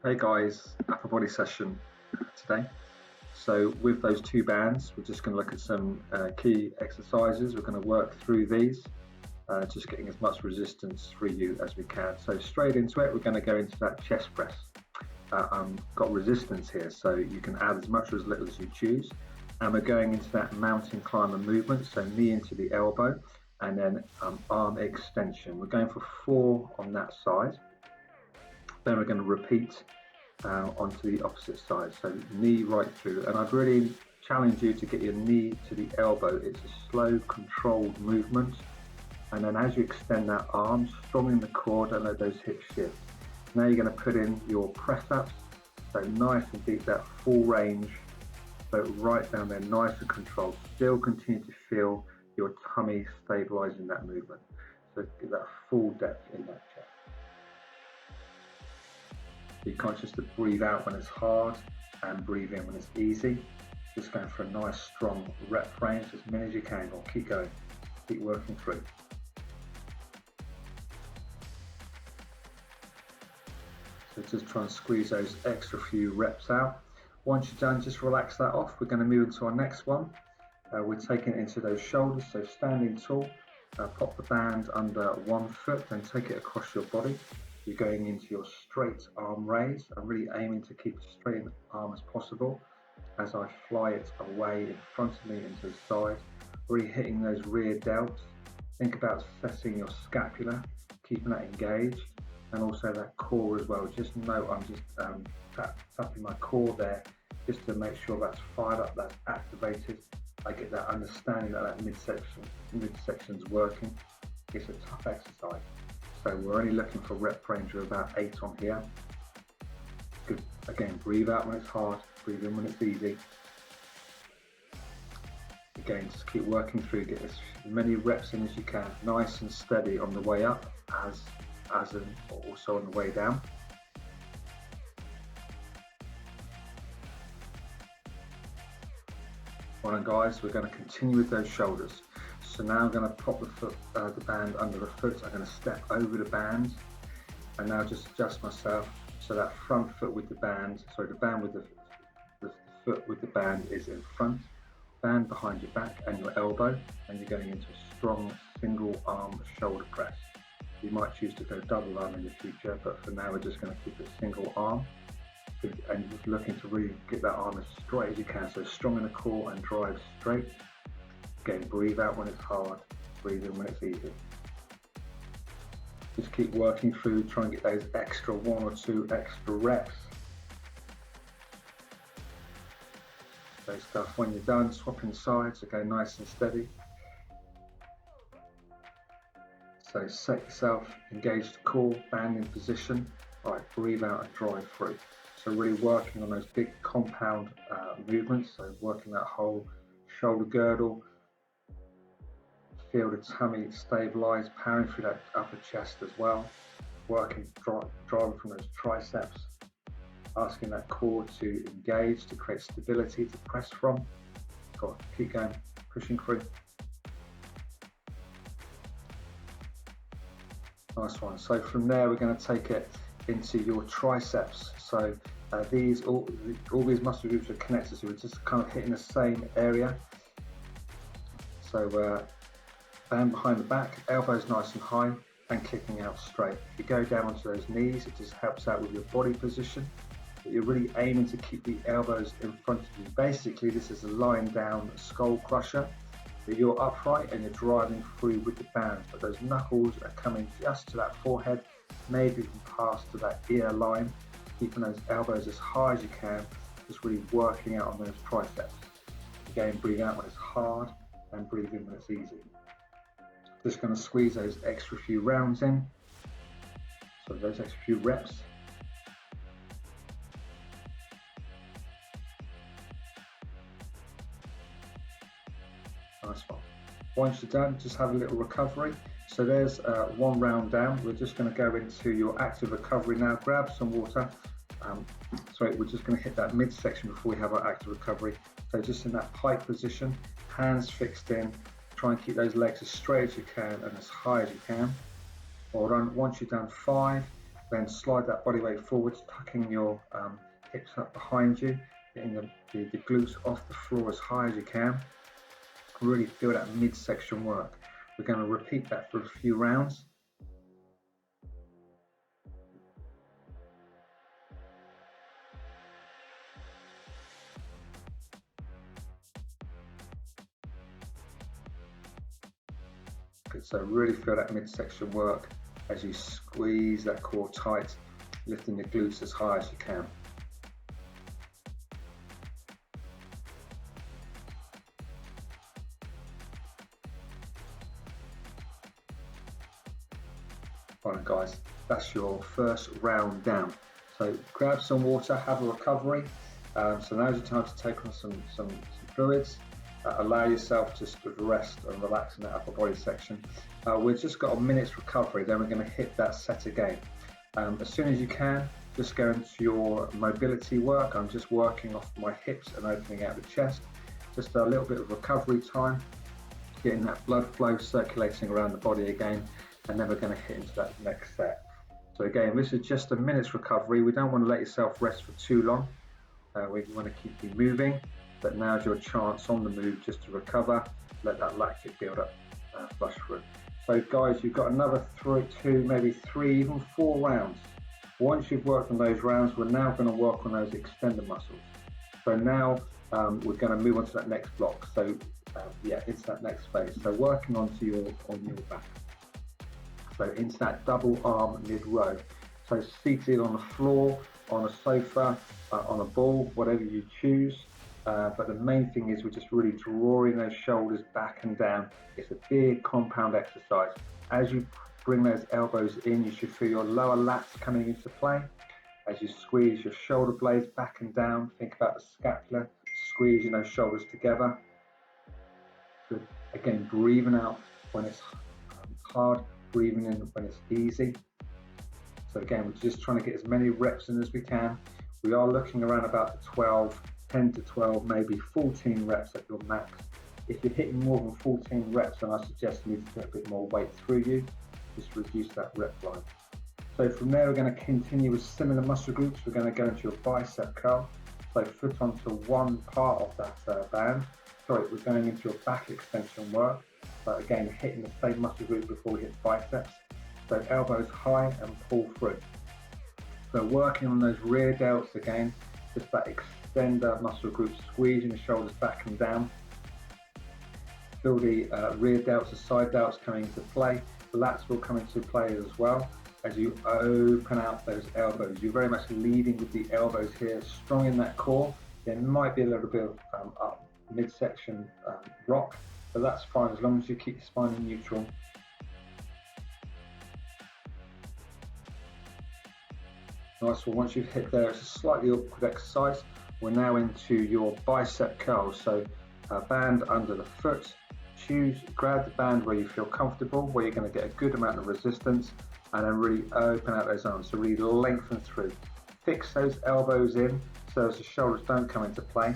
Hey guys, UpperBody session today. So with those two bands, we're just going to look at some key exercises. We're going to work through these, just getting as much resistance for you as we can. So straight into it, we're going to go into that chest press. Got resistance here, so you can add as much or as little as you choose. And we're going into that mountain climber movement, so knee into the elbow, and then arm extension. We're going for 4 on that side. Then we're going to repeat onto the opposite side, so knee right through. And I'd really challenge you to get your knee to the elbow. It's a slow, controlled movement. And then as you extend that arm, strong in the core, don't let those hips shift. Now you're going to put in your press ups, so nice and deep, that full range. So right down there, nice and controlled. Still continue to feel your tummy stabilizing that movement. So get that full depth in that chest. Be conscious to breathe out when it's hard and breathe in when it's easy. Just going for a nice strong rep range, as many as you can. Or keep going, keep working through. So just try and squeeze those extra few reps out. Once you're done, just relax that off. We're going to move into our next one. We're taking it into those shoulders, so standing tall. Pop the band under one foot, then take it across your body. You're going into your straight arm raise. I'm really aiming to keep as straight an arm as possible as I fly it away in front of me and to the side. Really hitting those rear delts. Think about setting your scapula, keeping that engaged, and also that core as well. Just know I'm just tapping my core there just to make sure that's fired up, that's activated. I get that understanding that midsection's working. It's a tough exercise. So we're only looking for rep range of about 8 on here. Good. Again, breathe out when it's hard, breathe in when it's easy. Again, just keep working through, get as many reps in as you can, nice and steady on the way up as also on the way down. Well done guys, we're going to continue with those shoulders. So now I'm going to pop the band under the foot. I'm going to step over the band and now just adjust myself so that front foot with the band, sorry, the band with the foot with the band is in front, band behind your back and your elbow, and you're going into a strong single arm shoulder press. You might choose to go double arm in the future, but for now we're just going to keep a single arm. And just looking to really get that arm as straight as you can, so strong in the core and drive straight. Again, breathe out when it's hard, breathe in when it's easy. Just keep working through, try and get those extra 1 or 2 extra reps. So stuff, when you're done, swapping sides, so go nice and steady. So set yourself, engage the core, band in position. All right, breathe out and drive through. So really working on those big compound movements, so working that whole shoulder girdle, feel the tummy stabilize, powering through that upper chest as well, working, driving from those triceps, asking that core to engage, to create stability, to press from. Go on, keep going, pushing through. Nice one. So from there, we're going to take it into your triceps. So all these muscle groups are connected, so we're just kind of hitting the same area. So band behind the back, elbows nice and high, and kicking out straight. If you go down onto those knees, it just helps out with your body position. But you're really aiming to keep the elbows in front of you. Basically, this is a lying down skull crusher. But you're upright and you're driving through with the band, but those knuckles are coming just to that forehead, maybe even past to that ear line, keeping those elbows as high as you can, just really working out on those triceps. Again, breathe out when it's hard and breathe in when it's easy. Just going to squeeze those extra few rounds in, so those extra few reps. Nice one. Once you're done, just have a little recovery. So there's 1 round down. We're just going to go into your active recovery now. Grab some water. Sorry, we're just going to hit that midsection before we have our active recovery. So just in that pike position, hands fixed in. Try and keep those legs as straight as you can and as high as you can. Well done. Once you've done 5, Then slide that body weight forwards, tucking your hips up behind you, getting the glutes off the floor as high as you can. Really feel that midsection work. We're going to repeat that for a few rounds. Good, so really feel that midsection work as you squeeze that core tight, lifting the glutes as high as you can. Alright guys, that's your first round down. So grab some water, have a recovery. So now's your time to take on some fluids. Allow yourself just to rest and relax in that upper body section. We've just got a minute's recovery, then we're going to hit that set again. As soon as you can, just go into your mobility work. I'm just working off my hips and opening out the chest. Just a little bit of recovery time, getting that blood flow circulating around the body again, and then we're going to hit into that next set. So again, this is just a minute's recovery. We don't want to let yourself rest for too long. We want to keep you moving, but now's your chance on the move just to recover, let that lactic build up, flush through. So guys, you've got another 2, maybe 3, even 4 rounds. Once you've worked on those rounds, we're now going to work on those extender muscles. So now we're going to move on to that next block. So yeah, it's that next phase. So working on your back. So into that double arm mid row. So seated on the floor, on a sofa, on a ball, whatever you choose. But the main thing is we're just really drawing those shoulders back and down. It's a big compound exercise. As you bring those elbows in, you should feel your lower lats coming into play. As you squeeze your shoulder blades back and down, think about the scapula, squeezing those shoulders together. Good. Again, breathing out when it's hard, breathing in when it's easy. So again, we're just trying to get as many reps in as we can. We are looking around about the 10 to 12, maybe 14 reps at your max. If you're hitting more than 14 reps, then I suggest you need to put a bit more weight through you, just to reduce that rep line. So from there, we're going to continue with similar muscle groups. We're going to go into your bicep curl. So foot onto one part of that band. Sorry, we're going into your back extension work. But again, hitting the same muscle group before we hit biceps. So elbows high and pull through. So working on those rear delts again, just that extender muscle group, squeezing the shoulders back and down. Feel the rear delts, the side delts coming into play. The lats will come into play as well. As you open out those elbows, you're very much leading with the elbows here, strong in that core. There might be a little bit of up midsection rock, but that's fine as long as you keep your spine in neutral. Nice. Well, once you've hit there, it's a slightly awkward exercise. We're now into your bicep curls. So band under the foot. Grab the band where you feel comfortable, where you're going to get a good amount of resistance, and then really open out those arms. So really lengthen through. Fix those elbows in so as the shoulders don't come into play.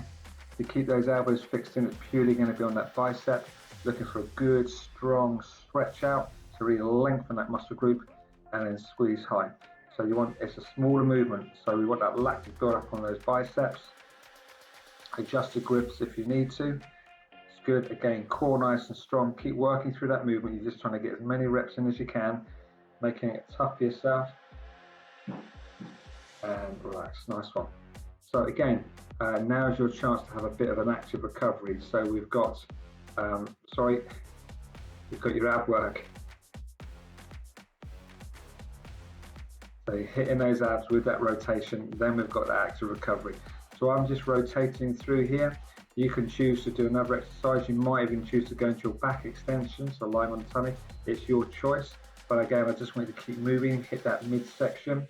To keep those elbows fixed in, it's purely going to be on that bicep. Looking for a good, strong stretch out to really lengthen that muscle group, and then squeeze high. So it's a smaller movement. So we want that lactic build up on those biceps. Adjust the grips if you need to. It's good. Again, core nice and strong. Keep working through that movement. You're just trying to get as many reps in as you can, making it tough for yourself. And relax. Nice one. So again, now is your chance to have a bit of an active recovery. So we've got, you've got your ab work. So you're hitting those abs with that rotation, then we've got that active recovery. So I'm just rotating through here. You can choose to do another exercise. You might even choose to go into your back extension, so lying on the tummy. It's your choice. But again, I just want you to keep moving, hit that midsection.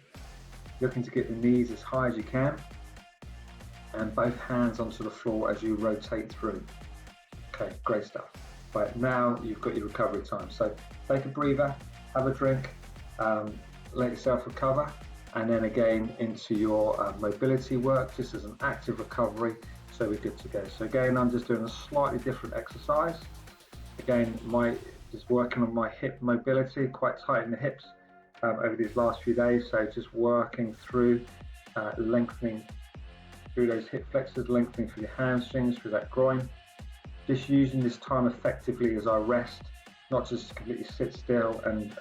Looking to get the knees as high as you can. And both hands onto the floor as you rotate through. Okay, great stuff. Right, now you've got your recovery time. So take a breather, have a drink, let yourself recover, and then again into your mobility work, just as an active recovery, so we're good to go. So again, I'm just doing a slightly different exercise. Again, just working on my hip mobility, quite tight in the hips, over these last few days. So just working through lengthening through those hip flexors, lengthening through your hamstrings, through that groin. Just using this time effectively as I rest, not just completely sit still and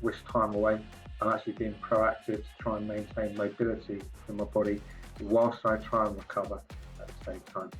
wish time away. I'm actually being proactive to try and maintain mobility in my body whilst I try and recover at the same time.